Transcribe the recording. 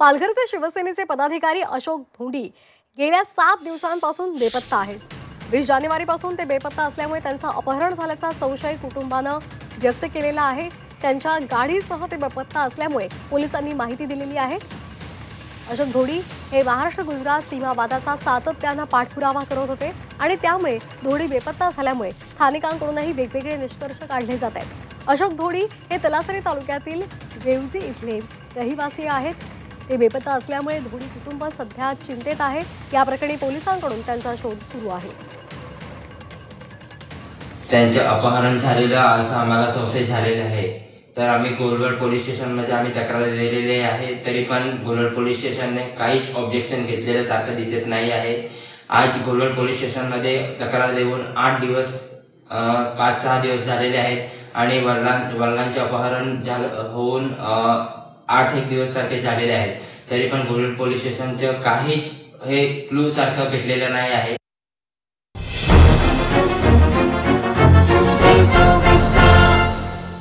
पालघरचे शिवसेनेचे पदाधिकारी अशोक धोंडी गेल्या 7 दिवसांपासून बेपत्ता आहेत। 20 जानेवारीपासून ते बेपत्ता असल्यामुळे त्यांचं अपहरण झाल्याचा संशय कुटुंबानं व्यक्त केलेला आहे। त्यांच्या गाडीसह ते बेपत्ता असल्यामुळे पोलिसांनी माहिती दिलेली आहे। अशोक धोंडी हे महाराष्ट्र गुजरात सीमा वादाचा सातत्यानं पाठपुरावा करत होते आणि त्यामुळे धोंडी बेपत्ता झाल्यामुळे स्थानिकांकडूनही वेगवेगळे निष्कर्ष काढले जात आहेत। अशोक धोंडी हे तलासरी तालुक्यातील गेवजी इथले रहिवासी आहेत। ते बेपत्ता असल्यामुळे धोंडी कुटुंब सध्या चिंतेत आहे। या प्रकरणी पोलिसांकडून त्यांचा शोध सुरू आहे। त्यांचे अपहरण झालेलं असं आम्हाला संशय झालेला आहे। तर आम्ही गोलगड पोलीस स्टेशनमध्ये आम्ही तक्रार दिलेली आहे, तरी पण गोलगड पोलीस स्टेशनने काहीच ऑब्जेक्शन घेतलेलं सारखं दिसत नाही आहे। आज गोलगड पोलीस स्टेशनमध्ये तक्रार देऊन 8 दिवस 5-6 दिवस झालेले आहेत आणि वडिलांचे अपहरण होऊन 8-1 दिवस सारखे झालेले आहेत। तरी पण गोलगड पोलीस स्टेशनचं काहीच हे क्लू सारखं भेटलेलं नाही आहे।